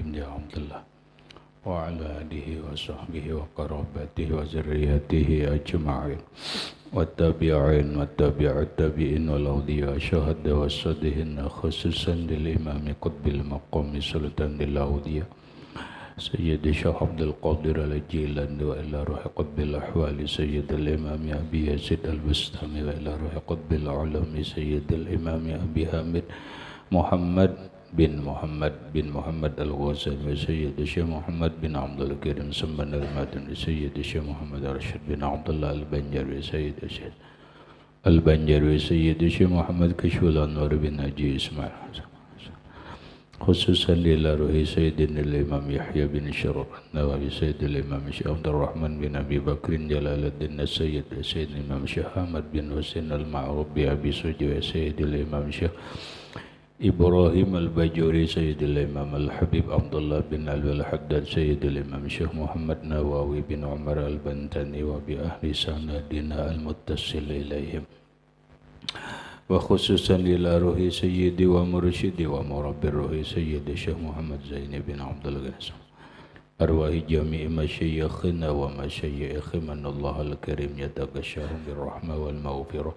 بن عبد الله وعلى آله وصحبه وقرابته وذريته أجمعين والتابعين والتابع التابعين والأولياء الشهداء والصالحين خصوصا للإمام قطب المقام سلطان الأولياء سيد الشيخ عبد القادر الجيلاني وإلى روح قطب الأحوال سيد الإمام أبي يزيد البستامي وإلى روح قطب العلم سيد الإمام أبي حامد محمد بن محمد الغزالي سيد الشيخ محمد بن عبد الكريم سمن المدني سيد الشيخ محمد رشيد بن عبد الله البنجري سيد الشيخ البنجري سيد الشيخ محمد كشف الأنوار بن حجي إسماعيل خصوصا إلى روح سيدنا الإمام يحيى بن شرف النووي سيد الإمام الشيخ عبد الرحمن بن أبي بكر جلال الدين السيد الإمام الشيخ أحمد بن حسين المعروف بأبي سجوة سيد الإمام الشيخ إبراهيم الباجوري سيد الإمام الحبيب عبد الله بن علي الحداد سيد الإمام الشيخ محمد نواوي بن عمر البنتاني وبأهل سندنا المتصل إليهم وخصوصا إلى روح سيدي ومرشدي ومربي الروح سيدي الشيخ محمد زين بن عبد الغني أرواح جميع مشايخنا ومشايخ من الله الكريم يتغشاهم بالرحمة والمغفرة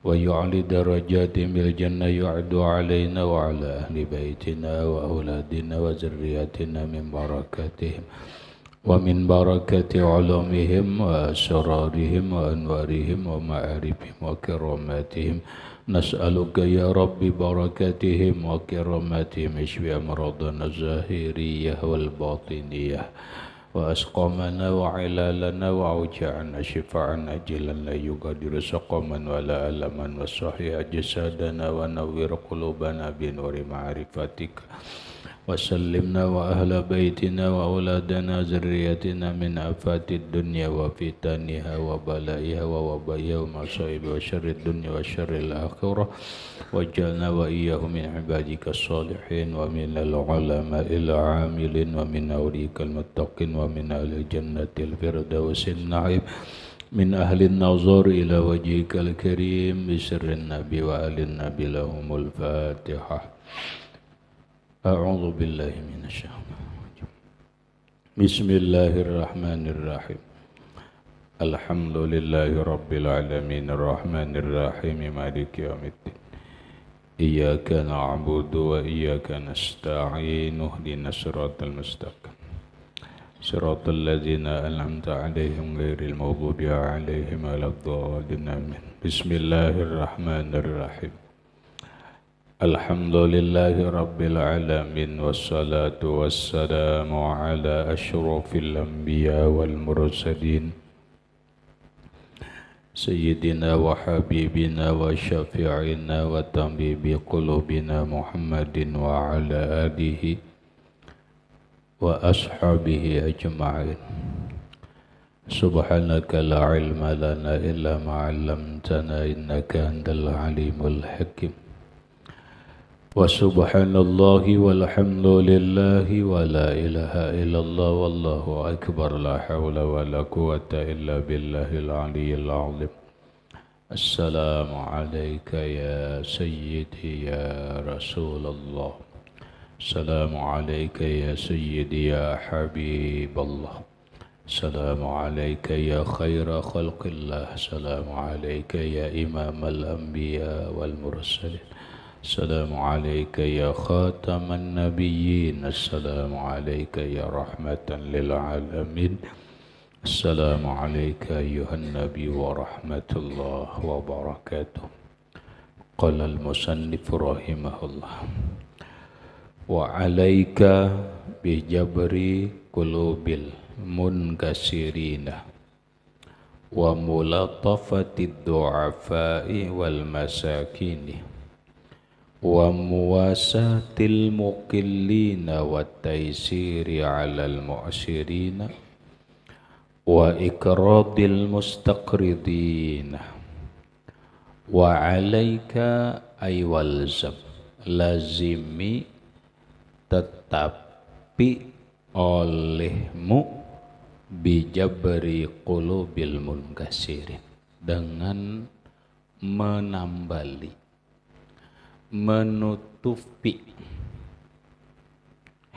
ويعلي درجاتهم بالجنة يعد علينا وعلى أهل بيتنا وأولادنا وذرياتنا من بركاتهم ومن بركة علومهم وأسرارهم وأنوارهم ومعارفهم وكراماتهم نسألك يا رب بركاتهم وكراماتهم اشف أمراضنا الظاهرية والباطنية وأسقامنا وعلالنا وأوجاعنا شفاء عاجلا لا يغادر سقما ولا ألما وصحيح جسادنا ونور قلوبنا بنور معرفتك وسلمنا وأهل بيتنا وأولادنا ذريتنا من آفات الدنيا وفتنها وبلائها ووبائها ومصائب وشر الدنيا وشر الآخرة واجعلنا وإياهم من عبادك الصالحين ومن العلماء العاملين ومن أولياء المتقين ومن أهل الجنة الفردوس النعيم من أهل النظر إلى وجهك الكريم بسر النبي وآل النبي لهم الفاتحة. أعوذ بالله من الشيطان الرجيم. بسم الله الرحمن الرحيم. الحمد لله رب العالمين الرحمن الرحيم مالك يوم الدين. إياك نعبد وإياك نستعين اهدنا الصراط المستقيم صراط الذين أنعمت عليهم غير المغضوب عليهم ولا الضالين آمين. بسم الله الرحمن الرحيم. الحمد لله رب العالمين والصلاة والسلام على أشرف الأنبياء والمرسلين سيدنا وحبيبنا وشفيعنا وطبيب قلوبنا محمد وعلى آله وأصحابه أجمعين. سبحانك لا علم لنا إلا ما علمتنا إنك أنت العليم الحكيم. وسبحان الله والحمد لله ولا إله إلا الله والله أكبر لا حول ولا قوة إلا بالله العلي العظيم. السلام عليك يا سيدي يا رسول الله. السلام عليك يا سيدي يا حبيب الله. السلام عليك يا خير خلق الله. السلام عليك يا إمام الأنبياء والمرسلين. السلام عليك يا خاتم النبيين. السلام عليك يا رحمة للعالمين. السلام عليك أيها النبي ورحمة الله وبركاته. قال المصنف رحمه الله: وعليك بجبر قلوب المنكسرين وملاطفة الضعفاء والمساكين ومواساة المقلين والتيسير على المعسرين وإقراض المستقرضين. وعليك أي والزم lazimi tetapi olehmu bijabri qulubil munkasirin dengan menambali, menutupi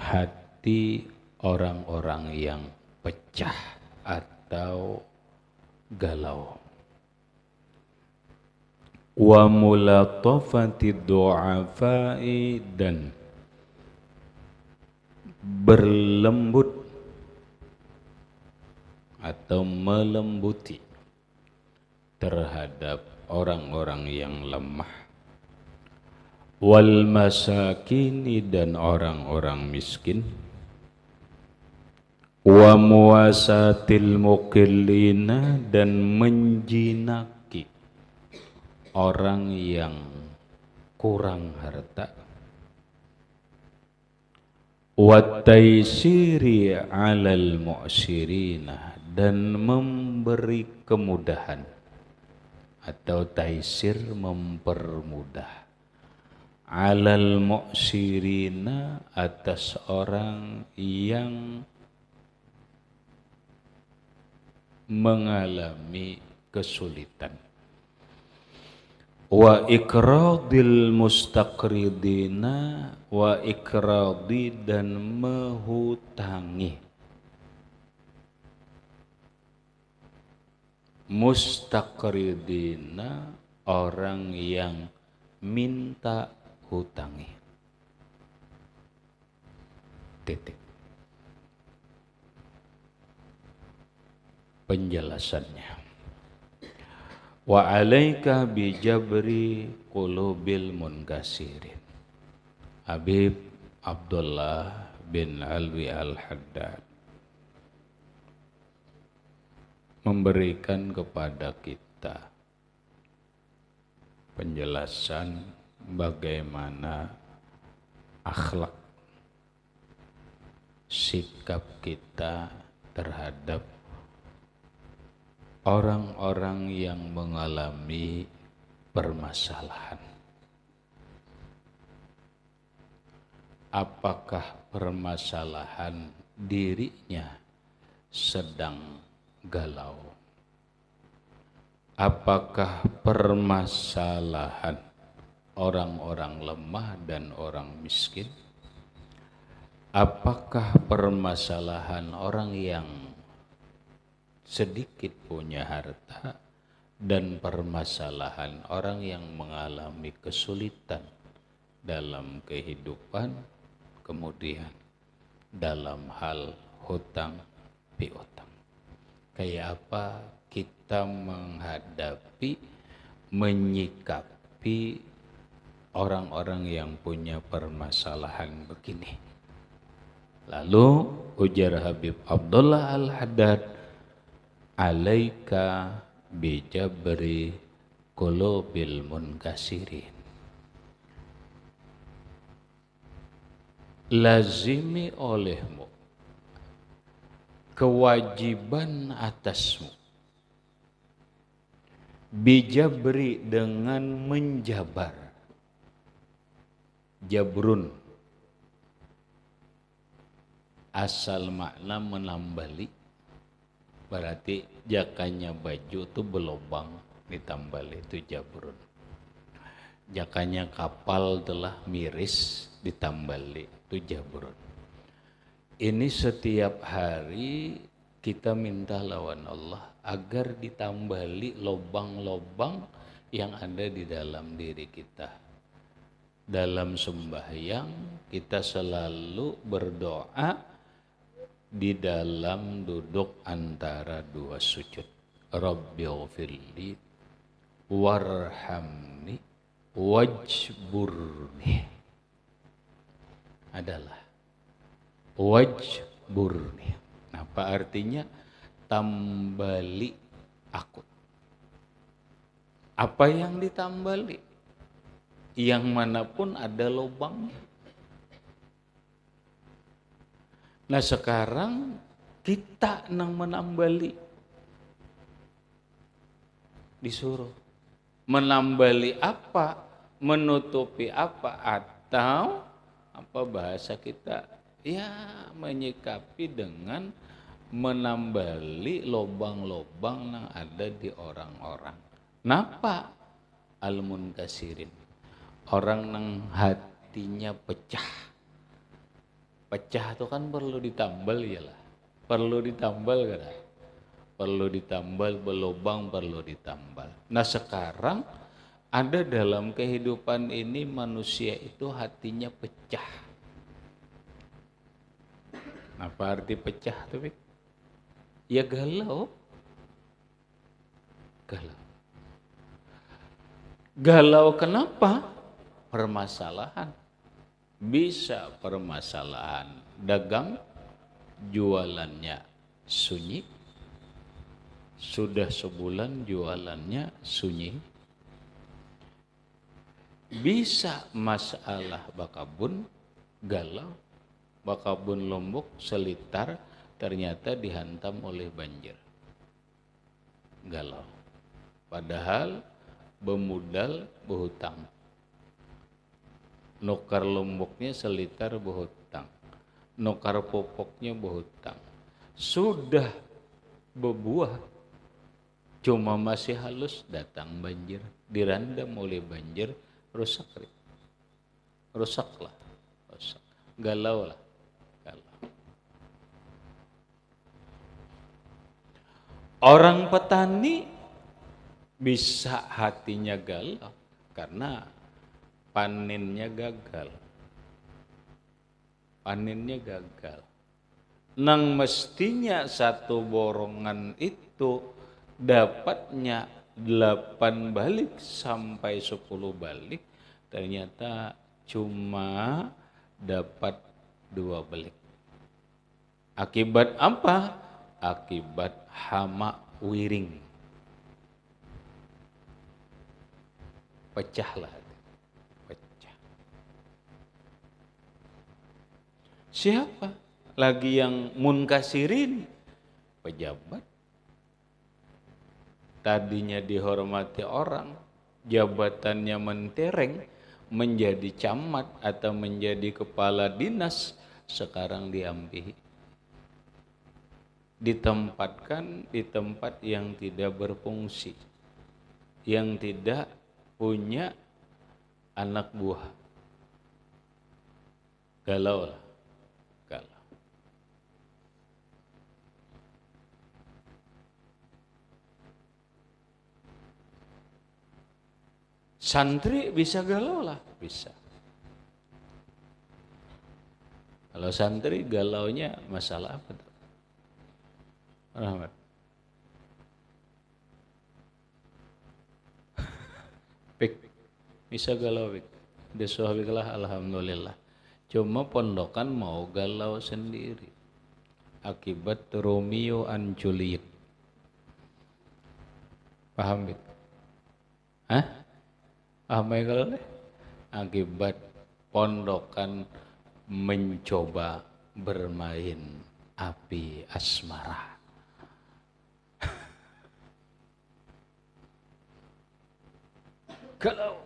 hati hati orang-orang yang pecah atau galau. Wa mulatafati du'afai, dan berlembut atau melembuti terhadap orang-orang yang lemah. Wal masakini, dan orang-orang miskin. Wa muwasatil muqillina, dan menjinaki orang yang kurang harta. Wa taysiri 'alal mu'sirina, dan memberi kemudahan atau taysir, mempermudah, 'alal mu'sirina, atas orang yang mengalami kesulitan. Wa ikradil mustaqridina, wa ikradi, dan mehutangi. Mustaqridina, orang yang minta hutangi. Titik. Penjelasannya. Wa alaika bijabri qulubil munkasirin. Habib Abdullah bin Alwi Al-Haddad memberikan kepada kita penjelasan bagaimana akhlak, sikap kita terhadap orang-orang yang mengalami permasalahan. Apakah permasalahan dirinya sedang galau? Apakah permasalahan orang-orang lemah dan orang miskin? Apakah permasalahan orang yang sedikit punya harta dan permasalahan orang yang mengalami kesulitan dalam kehidupan, kemudian dalam hal hutang piutang? Kayak apa kita menghadapi, menyikapi orang-orang yang punya permasalahan begini? Lalu ujar Habib Abdullah Al-Haddad, alaika bijabri qulubil munkasirin. Lazimi olehmu, kewajiban atasmu, bijabri, dengan menjabar. Jabrun asal makna menambali, berarti jakanya baju tuh belobang ditambali, itu jabrun. Jakanya kapal telah miris ditambali, itu jabrun. Ini setiap hari kita minta lawan Allah agar ditambali lobang-lobang yang ada di dalam diri kita. Dalam sembahyang kita selalu berdoa di dalam duduk antara dua sujud. Rabbighfirli warhamni wajburni. Adalah wajburni. Apa artinya? Tambali aku. Apa yang ditambali? Yang manapun ada lubangnya. Nah sekarang kita nang menambali, disuruh menambali apa, menutupi apa, atau apa bahasa kita, ya menyikapi dengan menambali lobang-lobang yang ada di orang-orang. Napa? Al-munkasirin, orang yang hatinya pecah, Pecah itu kan perlu ditambal iyalah. Perlu ditambal kan? Perlu ditambal, berlubang perlu ditambal. Nah sekarang ada dalam kehidupan ini manusia itu hatinya pecah. Apa arti pecah tuh? Ya galau. Galau. Galau kenapa? Permasalahan. Bisa permasalahan dagang, jualannya sunyi, sudah sebulan jualannya sunyi. Bisa masalah bakabun, galau, bakabun Lombok Selitar ternyata dihantam oleh banjir. Galau. Padahal bemodal berhutang. Nukar Lomboknya Selitar berhutang, nukar popoknya berhutang. Sudah berbuah, cuma masih halus datang banjir, dirandam oleh banjir, rusak. Rusaklah, rusak. Galau lah, galau. Orang petani bisa hatinya galau karena panennya gagal. Panennya gagal. Nang mestinya satu borongan itu dapatnya 8 balik sampai 10 balik, ternyata cuma dapat 2 balik. Akibat apa? Akibat hama wiring. Pecahlah. Siapa lagi yang munkasirin? Pejabat. Tadinya dihormati orang, jabatannya mentereng, menjadi camat atau menjadi kepala dinas, sekarang diambil. Ditempatkan di tempat yang tidak berfungsi, yang tidak punya anak buah. Galau lah. Santri bisa galau lah, bisa. Kalau santri galaunya masalah apa tuh? Rahmat. Pik, bisa galau pik. Disuhabikallah alhamdulillah. Cuma pondokan mau galau sendiri. Akibat Romeo and Juliet. Paham pik? Hah? Apa kalau akibat pondokan mencoba bermain api asmara. Kalau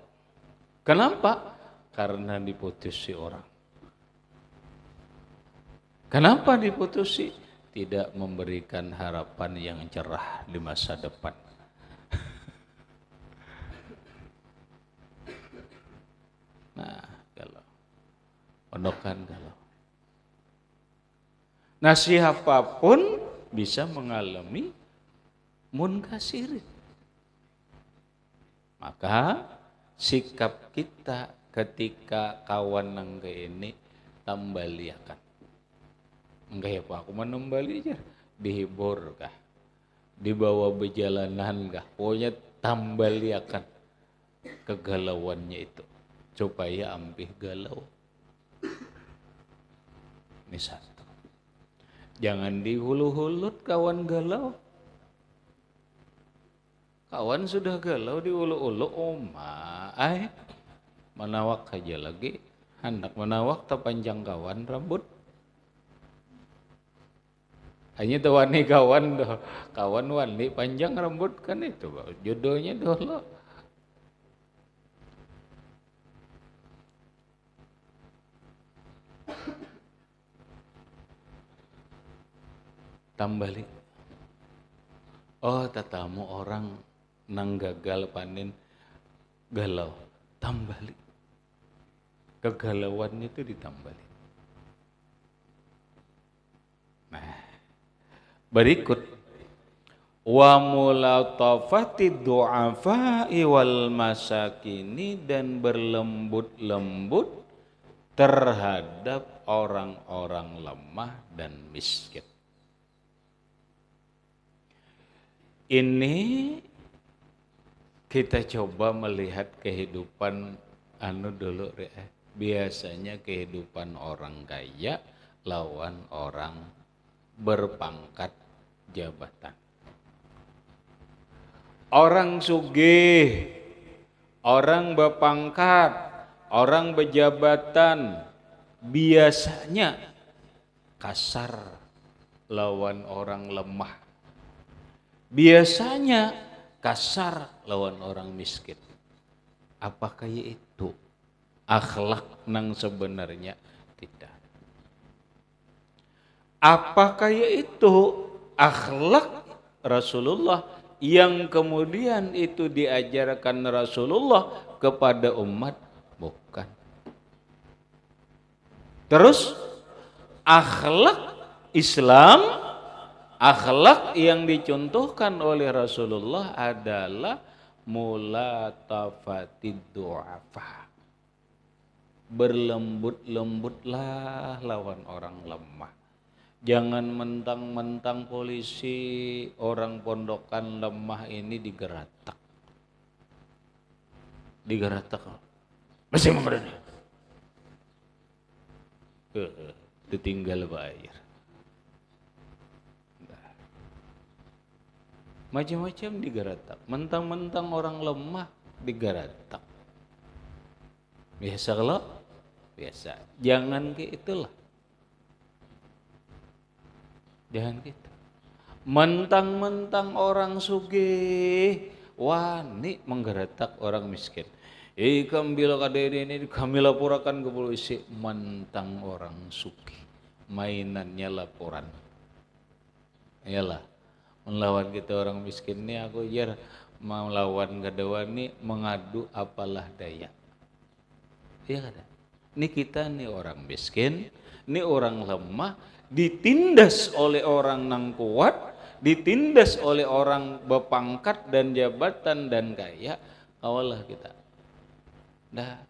kenapa? Karena diputusi orang. Kenapa diputusi? Tidak memberikan harapan yang cerah di masa depan. Nah, galau. Pondokan galau. Nah, siapapun bisa mengalami munkasirin. Maka sikap kita ketika kawan nangge ini tambaliakan. Enggak ya Pak, aku menambali aja. Dihibur kah? Dibawa berjalanan kah? Pokoknya tambaliakan kegalauannya itu. Supaya ampih galau. Ini satu. Jangan dihulu-hulut kawan galau. Kawan sudah galau diulu-ulu, manawak aja lagi. Hendak manawak terpanjang kawan rambut. Hanya tuh wani kawan doh. Kawan wani panjang rambut kan itu. Jodohnya dulu. Tambali. Oh, tatamu orang nang gagal panen galau. Tambali. Kegalauan itu ditambali. Berikut wa mulatafati du'afai wal masakini, dan berlembut-lembut terhadap orang-orang lemah dan miskin. Ini kita coba melihat kehidupan dulu biasanya kehidupan orang kaya lawan orang berpangkat jabatan. Orang sugih, orang berpangkat, orang berjabatan biasanya kasar lawan orang lemah. Biasanya kasar lawan orang miskin. Apakah itu akhlak nang sebenarnya? Tidak. Apakah itu akhlak Rasulullah yang kemudian itu diajarkan Rasulullah kepada umat? Bukan. Terus akhlak Islam, akhlak yang dicontohkan oleh Rasulullah adalah mulatafatid du'afa. Berlembut-lembutlah lawan orang lemah. Jangan mentang-mentang polisi orang pondokan lemah ini digeratak. Digeratak. Masih memberani. Ditinggal bayar. Macam-macam digeratak. Mentang-mentang orang lemah digeratak. Biasa kalau? Biasa. Jangan kayak itulah. Jangan gitu. Mentang-mentang orang sugih, wani menggeretak orang miskin. Ikam bila kaderi ini kami laporkan ke polisi. Mentang orang sugih, mainannya laporan. Iyalah, melawan kita orang miskin ini aku jar melawan kadawan ini mengadu apalah daya. Iya kan? Ini kita nih orang miskin, ini orang lemah, ditindas oleh orang nang kuat, ditindas oleh orang berpangkat dan jabatan dan kaya, awalah kita. Dah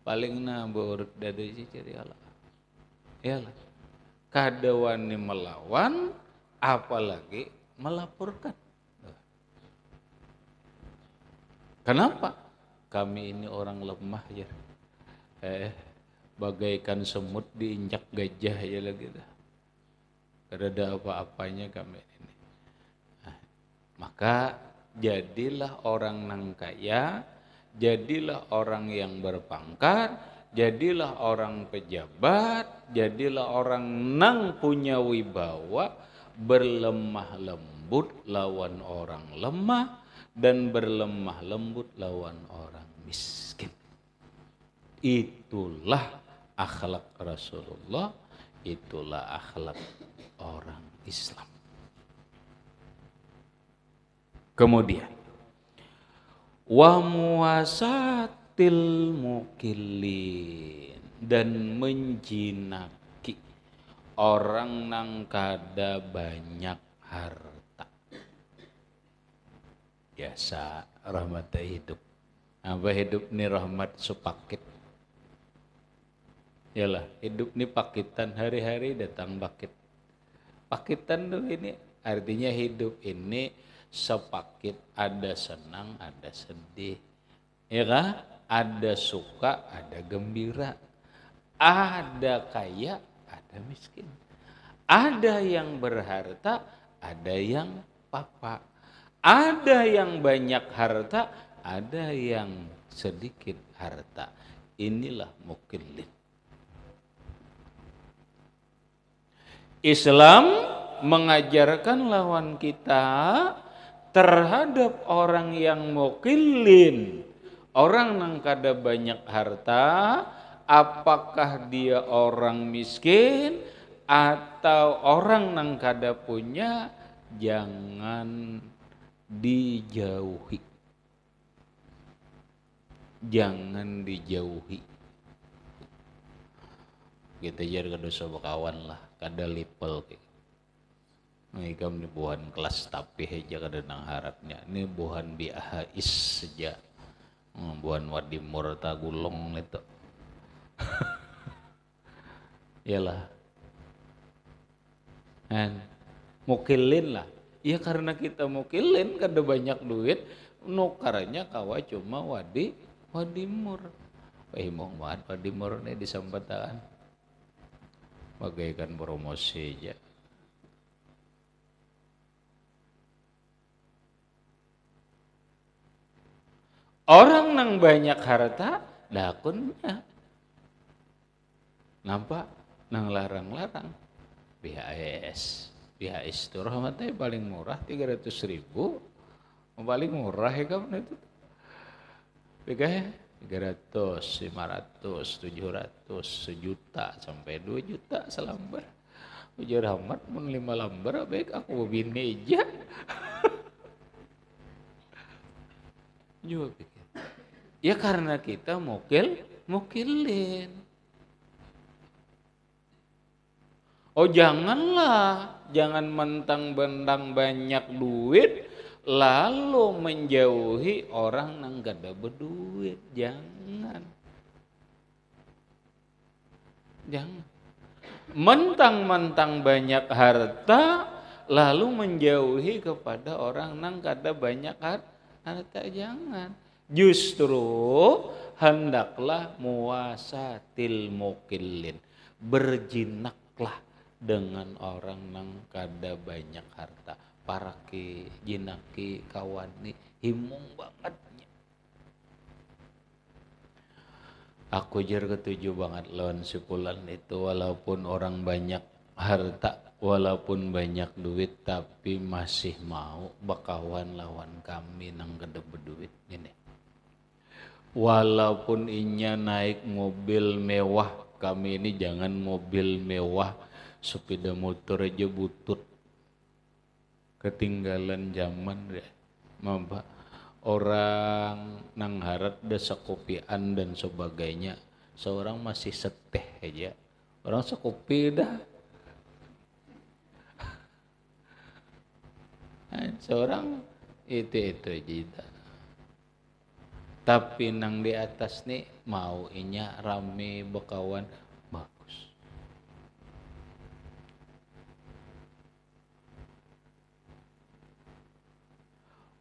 paling berurut dari ciri Allah. Iyalah. Kadawani melawan, apalagi melaporkan. Kenapa? Kami ini orang lemah ya. Bagaikan semut diinjak gajah ya lagi dah. Tidak ada apa-apanya kami ini. Nah, maka jadilah orang nang kaya, jadilah orang yang berpangkat, jadilah orang pejabat, jadilah orang nang punya wibawa, berlemah lembut lawan orang lemah dan berlemah lembut lawan orang miskin. Itulah akhlak Rasulullah, itulah akhlak orang Islam. Kemudian wa muwasatil mukillin, dan menjinaki orang nang kada banyak harta. Biasa rahmat hidup. Apa hidup ni rahmat sepaket. Yalah, hidup ni pakitan, hari-hari datang paket. Pakitan tuh ini artinya hidup ini sepaket, ada senang, ada sedih. Ya kan? Ada suka, ada gembira. Ada kaya, ada miskin. Ada yang berharta, ada yang papa. Ada yang banyak harta, ada yang sedikit harta. Inilah mukillin. Islam mengajarkan lawan kita terhadap orang yang mukillin, orang yang kada banyak harta, apakah dia orang miskin atau orang yang kada punya, jangan dijauhi. Jangan dijauhi. Kita jar kada dosa bekawan lah, kada lipel. Ngikam ni buhan kelas tapi aja kadang harapnya. Ini buhan biahais saja. Buhan wadimur tagulong itu. Iyalah. Kan mukilin lah. Ya karena kita mukilin kada banyak duit, nukarnya kawa cuma wadimur. Imong banget wadimur ini disambatan. Bagaikan promosi aja. Orang nang banyak harta, dakunnya. Nampak? Nang larang-larang. BHS itu rahmatnya paling murah 300.000. Paling murah ya kamu itu. Bega 300, 500, 700, sejuta sampai 2 juta selambar. Ujar rahmat mun 5 lambar baik aku bini aja. Juga pikir. Ya karena kita mukilin. Oh janganlah, jangan mentang-mentang banyak duit lalu menjauhi orang nang kada berduit. Jangan. Mentang-mentang banyak harta lalu menjauhi kepada orang nang kada banyak harta. Jangan. Justru hendaklah muwasatil mukillin, berjinaklah dengan orang nang kada banyak harta. Paraki jinaki kawani himung bangetnya. Aku jar ketujuh banget lawan sipulan itu, walaupun orang banyak harta, walaupun banyak duit, tapi masih mau bakawan lawan kami nang kada berduit ini. Walaupun inya naik mobil mewah, kami ini jangan mobil mewah, sepeda motor aja butut. Ketinggalan zaman deh. Mamba orang nang harat desa kopian dan sebagainya, seorang masih seteh aja. Orang sekopi dah. Seorang itu aja. Tapi nang di atas nih mau inya rame bekawan bagus.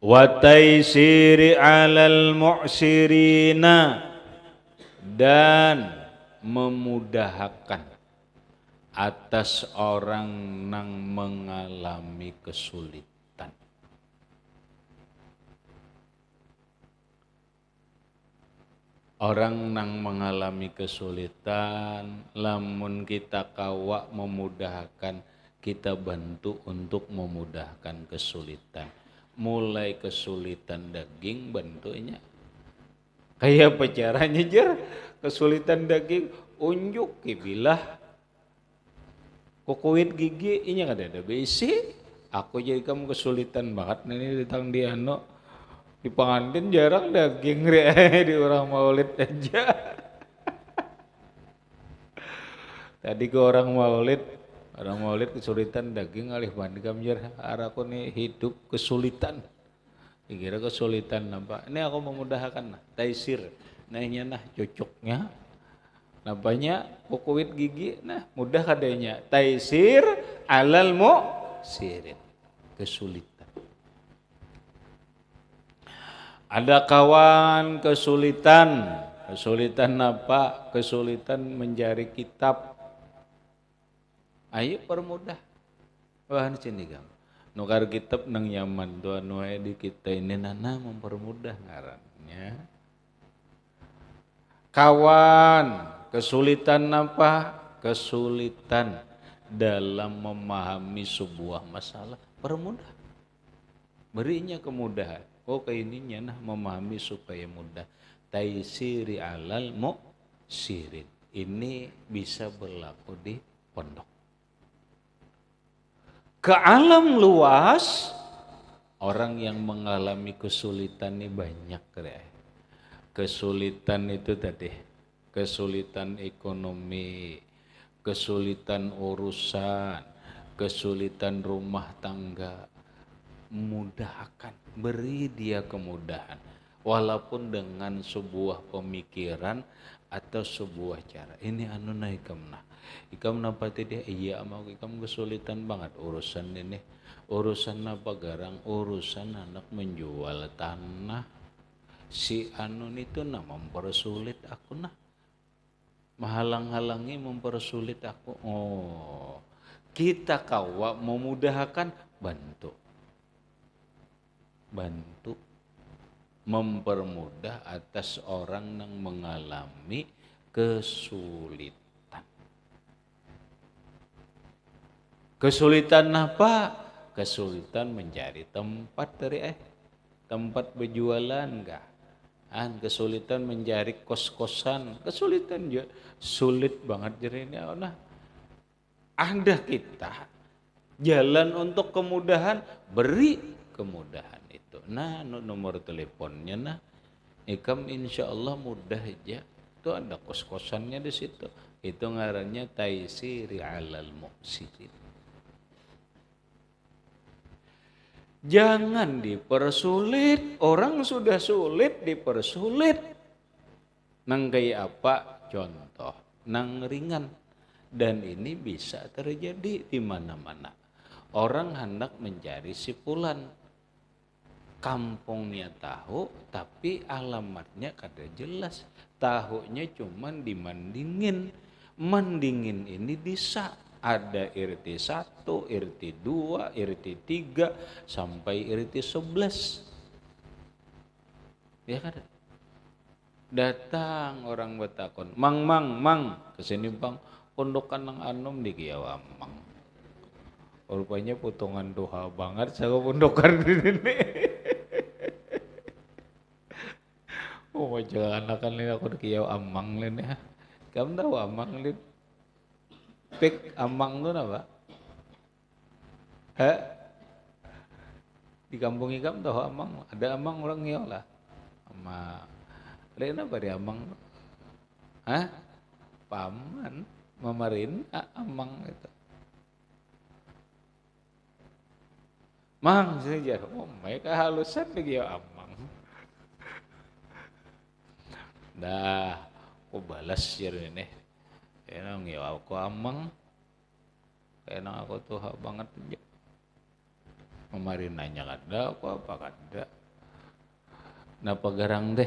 Wa taysiri 'alal mu'sirina, dan memudahkan atas orang nang mengalami kesulitan. Orang nang mengalami kesulitan, lamun kita kawa memudahkan, kita bantu untuk memudahkan kesulitan. Mulai kesulitan daging bantunya. Kayak apa caranya jar? Kesulitan daging, unjuk kibilah. Kukuit gigi, ini ada besi. Aku jadi kamu kesulitan banget nih ditang di di pengantin jarang daging di orang maulid aja. Tadi ke orang maulid kesulitan daging alih banding jar araku nih hidup kesulitan. Dikira kesulitan nampak. Ini aku memudahkan nah, taisir. Nah cocoknya. Nampaknya kukuit gigi, nah mudah kadanya. Taisir alal mu'sirin. Kesulitan. Ada kawan kesulitan apa? Kesulitan mencari kitab. Ayo permudah. Wah ini sini kamu. Nukar kitab nang nyaman tuh anu di kita ini nana mempermudah ngarannya. Kawan kesulitan apa? Kesulitan dalam memahami sebuah masalah. Permudah. Berinya kemudahan. Oh ininya nah memahami supaya mudah. Taisiri alal mu'sirin. Ini bisa berlaku di pondok. Ke alam luas, orang yang mengalami kesulitan ini banyak. Kesulitan itu tadi, kesulitan ekonomi, kesulitan urusan, kesulitan rumah tangga, mudahkan, beri dia kemudahan walaupun dengan sebuah pemikiran atau sebuah cara. Ini anu na ikam pati dia iya mau ikam kesulitan banget urusan ini, urusan apa garang, urusan anak menjual tanah, si anu itu nah mempersulit aku nah, menghalang-halangi mempersulit aku. Oh, kita kawa memudahkan, bantu mempermudah atas orang yang mengalami kesulitan. Kesulitan apa? Kesulitan mencari tempat tempat berjualan enggak? Kesulitan mencari kos-kosan, kesulitan juga, sulit banget jadi ini. Nah, ada kita jalan untuk kemudahan, beri kemudahan itu. Nah, nomor teleponnya nah, ikam insya Allah mudah aja. Itu ada kos-kosannya di situ. Itu ngarannya Taisiri alal Muqsirin. Jangan dipersulit, orang sudah sulit dipersulit. Nang kayak apa? Contoh, nang ringan. Dan ini bisa terjadi di mana-mana. Orang hendak mencari sipulan. Kampungnya tahu, tapi alamatnya kada jelas. Tahunya cuman dimandingin. Mandingin ini bisa. Ada RT 1, RT 2, RT 3, sampai RT 11. Ya kan? Datang orang betakon, mang, kesini bang, pondokan nang anom di Kiawamang. Rupanya potongan doha banget saya pondokan ini. Oh macam anakan ini aku di Kiawamang ini ya. Kamu tahu amang ini? Pik amang itu apa? Di kampung ikam tahu amang? Ada amang orang Ngiyola. Ama ada apa di amang? Paman, mamarin, amang itu. Mang saja, oh mereka halusan lagi ya amang. Dah, aku balas ya ini. Enang ya aku amang, enang aku tuh banget aja. Mamarin nanya kada, aku apa kada. Napa garang deh?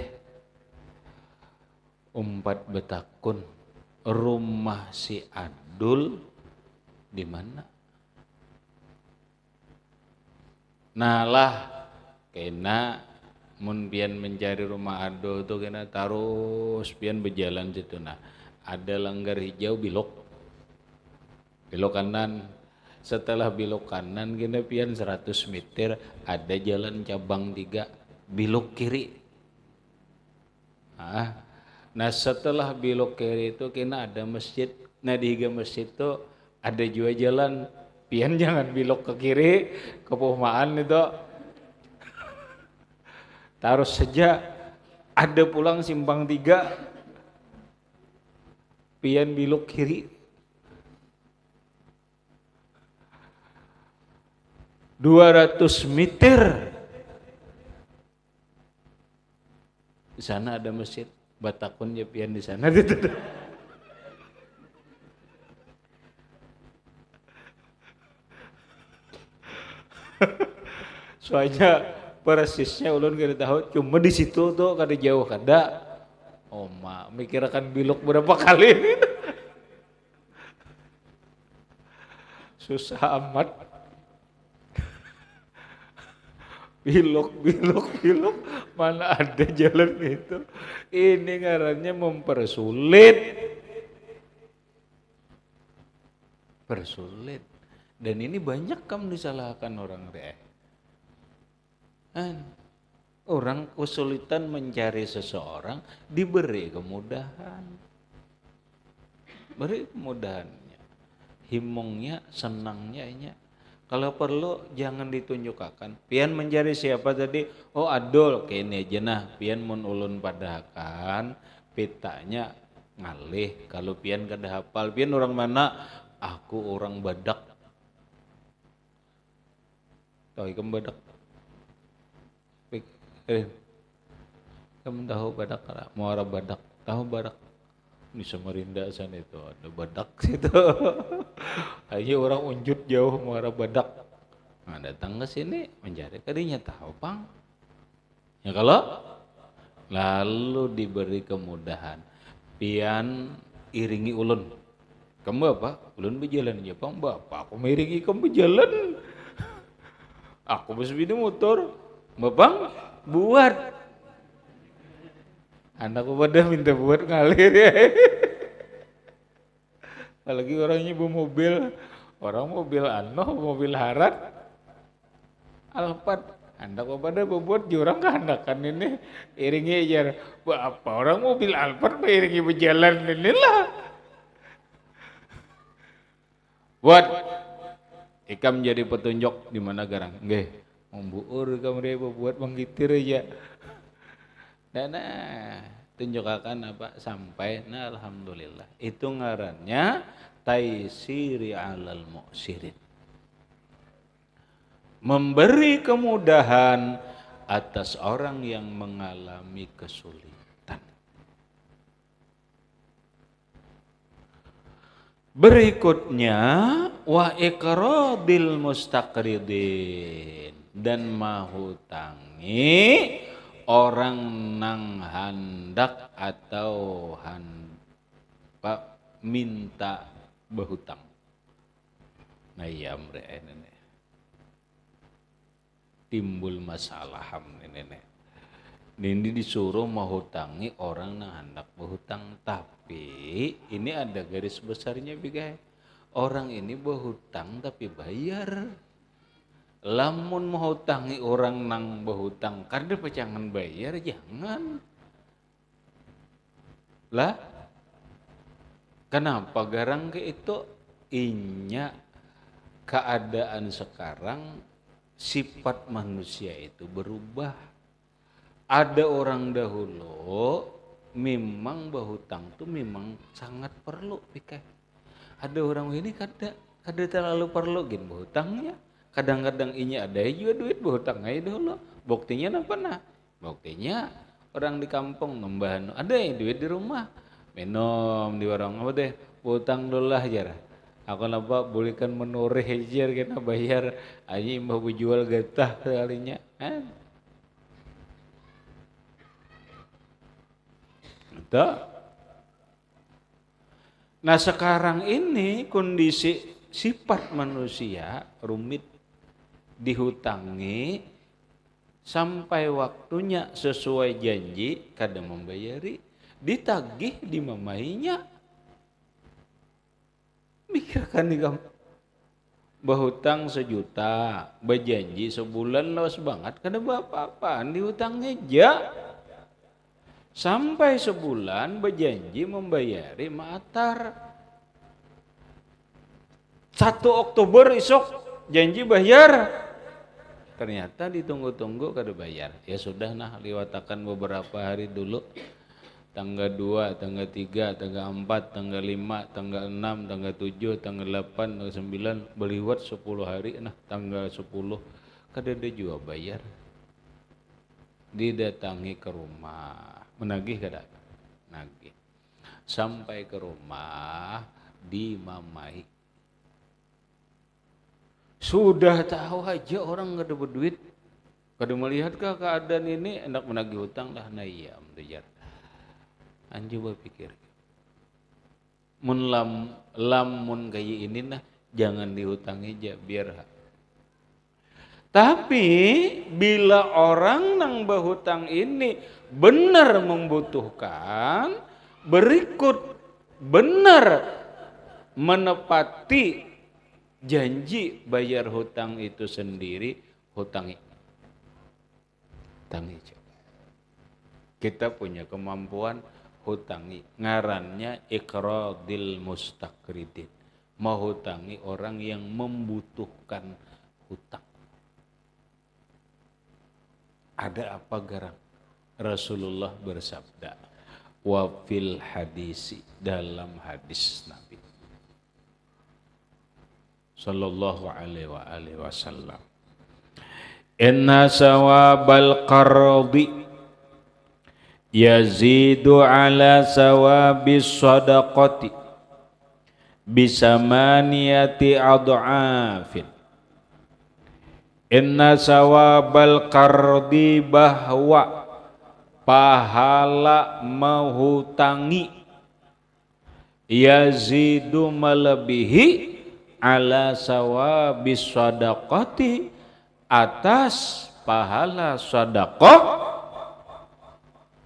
Umpat betakun, rumah si Adul di mana? Nalah kena mun pian mencari rumah Adul tuh kena terus pian berjalan situ nah. Ada langgar hijau belok kanan. Setelah belok kanan kena pian 100 meter ada jalan cabang 3 belok kiri. Nah setelah belok kiri itu kena ada masjid. Nah di masjid itu ada juga jalan. Pian jangan belok ke kiri ke Pohmaan itu. Terus saja ada pulang simpang 3. Pian belok kiri. 200 meter. Di sana ada masjid. Batakun ya pian di sana. Soalnya persisnya ulun kada tahu, cuma di situ tuh kada jauh kada. Oh mak, mikir akan bilok berapa kali. Susah amat. Bilok, mana ada jalan itu. Ini ngarannya mempersulit. Persulit. Dan ini banyak kamu disalahkan orang deh. Orang kesulitan mencari seseorang, diberi kemudahan. Beri kemudahannya. Himungnya, senangnya. Kalau perlu jangan ditunjukkan. Pian mencari siapa tadi? Oh Adul, kene aja nah. Pian mun ulun padahakan, pitanya ngalih. Kalau pian kada hafal, pian orang mana? Aku orang Badak. tahu ikan badak. Kamu tahu badak, muara badak, tahu badak di Samarinda sana itu ada badak situ. Aja orang unjut jauh muara badak. Nah, datang ke sini mencari kadinya tahu pang. Ya kalau lalu diberi kemudahan, pian iringi ulun. Kamu apa? Ulun berjalan aja pang, bapak aku mengiringi kamu berjalan. Aku bersepeda motor, bapak buat. Anakku pada minta buat ngalir ya. Apalagi orangnya bawa mobil, orang mobil mobil harat, Alphard. Anakku pada buat jurang kehendakan ini iringi aja. Apa orang mobil Alphard iringi berjalan inilah. Buat ikam jadi petunjuk di mana garang. Nggih, membuur kamu dia buat menggitir aja. Dan tunjukkan apa sampai alhamdulillah itu ngarannya taisiri alal mu'sirin, memberi kemudahan atas orang yang mengalami kesulitan. Berikutnya wa iqradil mustaqridin, dan mahutangi orang nang handak atau minta berhutang. Nah iya ini timbul masalah ini. Ini disuruh menghutangi orang nang hendak berhutang, tapi ini ada garis besarnya bigai. Orang ini berhutang tapi bayar. Lamun menghutangi orang nang berhutang karena pecangan bayar, jangan. Lah, kenapa garang ke itu? Inya keadaan sekarang sifat manusia itu berubah. Ada orang dahulu memang berhutang tuh memang sangat perlu pikai. Ada orang ini kada terlalu perlu gin berhutangnya. Kadang-kadang ini ada juga duit berhutang aja dulu. Buktinya apa nah? Buktinya orang di kampung nembahan ada yang duit di rumah, minum di warung apa deh, berhutang dulu lah jara. Aku napa bolehkan menoreh aja kena bayar aja mbah jual getah sekalinya. Nah sekarang ini kondisi sifat manusia rumit, dihutangi sampai waktunya sesuai janji kada membayari, ditagih dimamainya. Mikirkan nih kamu, berhutang 1 juta, berjanji sebulan los banget, kada apa-apaan dihutangnya aja. Sampai sebulan berjanji membayari maatar. 1 Oktober esok janji bayar. Ternyata ditunggu-tunggu kada bayar. Ya sudah nah, liwatakan beberapa hari dulu. Tanggal 2, tanggal 3, tanggal 4, tanggal 5, tanggal 6, tanggal 7, tanggal 8, tanggal 9, beliwat 10 hari, nah tanggal 10 kada ada juga bayar. Didatangi ke rumah, menagih kada? Nagih. Sampai ke rumah dimamai. Sudah tahu aja orang kada berduit, kada melihatkah keadaan ini hendak menagih hutang lah, nah iya mengejar. Anju berpikir, mun lamun kayak ini nah jangan dihutangi aja biar. Tapi bila orang nang berhutang ini benar membutuhkan, berikut benar menepati janji bayar hutang itu sendiri, hutangi. Hutangi aja. Kita punya kemampuan hutangi, ngarannya iqradil mustaqridin, menghutangi orang yang membutuhkan hutang. Ada apa garang? Rasulullah bersabda, wa fil hadisi, dalam hadis Nabi sallallahu alaihi wasallam, Inna sawabal qardi yazidu ala sawabis sadaqati bisamaniyati ad'afin. Inna sawabal qardi bahwa pahala menghutangi yazidu melebihi ala sawabis sadaqati atas pahala sedekah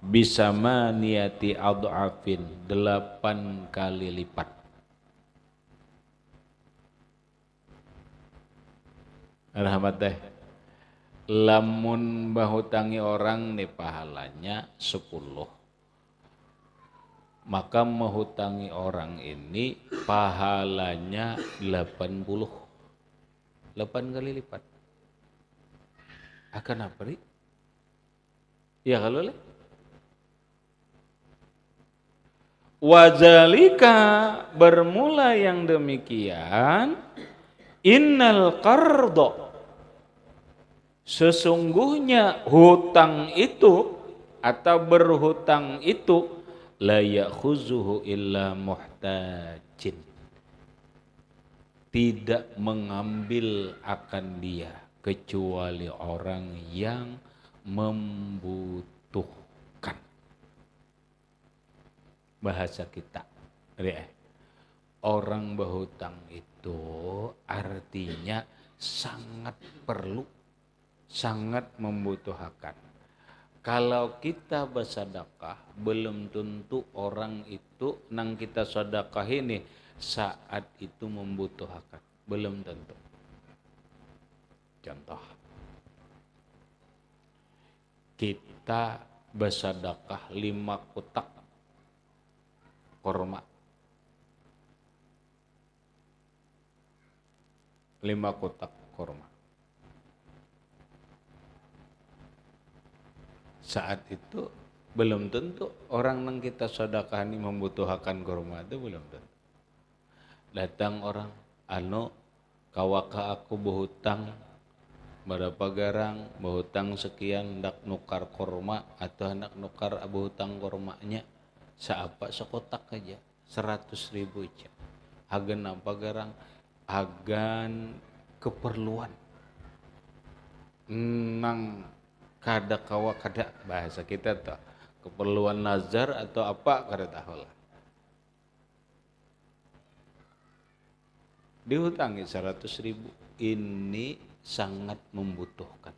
bisa maniyati adhafin 8 kali lipat. Rahmat teh lamun bahutangi orang nih pahalanya 10, maka menghutangi orang ini pahalanya 80, 8 kali lipat. Akan apa nih? Ya kalau leh. Wazalika bermula yang demikian, innal qardo sesungguhnya hutang itu atau berhutang itu la yakhuzuhu illa muhtajin, tidak mengambil akan dia kecuali orang yang membutuhkan. Bahasa kita, orang berhutang itu artinya sangat perlu, sangat membutuhkan. Kalau kita bersedekah, belum tentu orang itu nang kita sedekah ini saat itu membutuhkan, belum tentu. Contoh, kita bersedekah 5 kotak korma, 5 kotak korma. Saat itu belum tentu orang yang kita sedekah ini membutuhkan korma, itu belum tentu. Datang orang, kawaka aku berhutang berapa garang, berhutang sekian, hendak nukar korma atau hendak nukar berhutang kormanya, seapa sekotak aja 100.000 aja. Agan apa garang? Agan keperluan. Nang kada kawa kada, bahasa kita tuh keperluan nazar atau apa kada tahu lah. Dihutangi 100.000, ini sangat membutuhkan.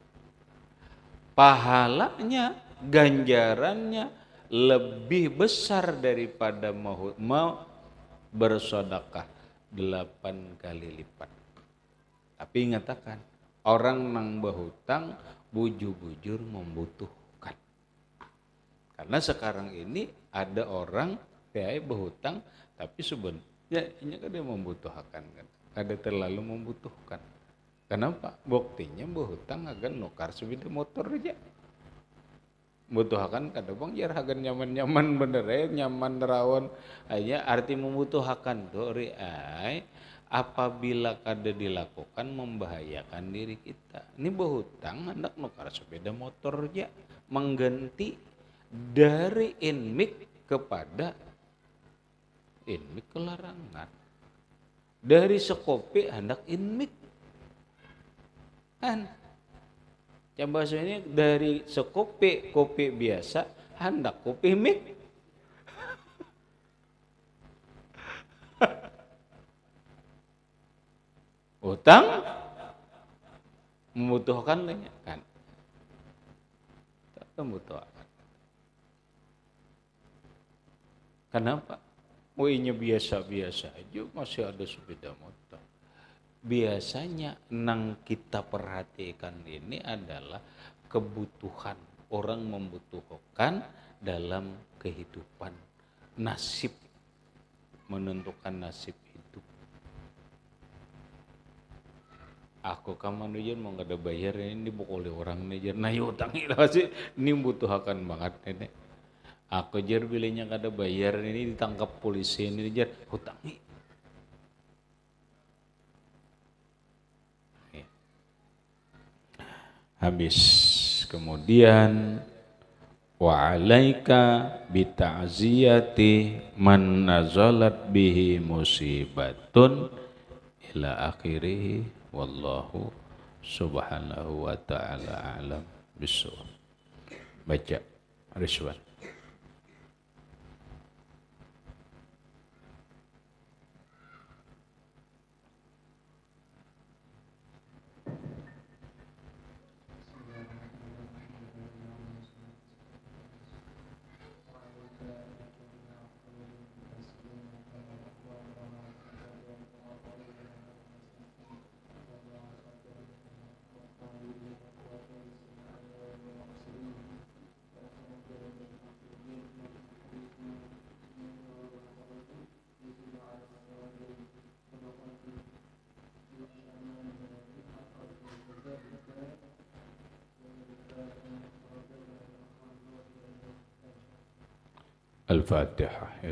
Pahalanya, ganjarannya lebih besar daripada mau bersedekah 8 kali lipat. Tapi ingatakan, orang nang berhutang bujur-bujur membutuhkan. Karena sekarang ini ada orang kayak berhutang tapi sebenarnya ini kan dia membutuhkan kan. Ada terlalu membutuhkan. Kenapa? Buktinya berhutang agan nukar sepeda motor aja. Membutuhkan kada bang jar agan nyaman-nyaman bener nyaman rawan aja arti membutuhkan tuh apabila kada dilakukan membahayakan diri kita. Ini berhutang hendak nukar sepeda motor aja, mengganti dari inmik kepada inmik kelarangan. Dari sekopi hendak inmik. Kan? Coba ini dari sekopi kopi biasa hendak kopi mik. Utang membutuhkan kan? Tak membutuhkan. Kenapa? Ini biasa-biasa aja masih ada sepeda motor. Biasanya nang kita perhatikan ini adalah kebutuhan. Orang membutuhkan dalam kehidupan. Nasib, menentukan nasib hidup. Aku kamu nujen mau gak ada bayar ini dibukuli orang nujen. Nah yutangi lah sih, ini membutuhkan banget nenek. Aku jar bilangnya kada bayar ini ditangkap polisi ini jar hutangi. habis. Kemudian wa alaika bi ta'ziyati man nazalat bihi musibatun ila akhirih wallahu subhanahu wa ta'ala alam bissawab. Baca Rizwan. Al-Fatihah.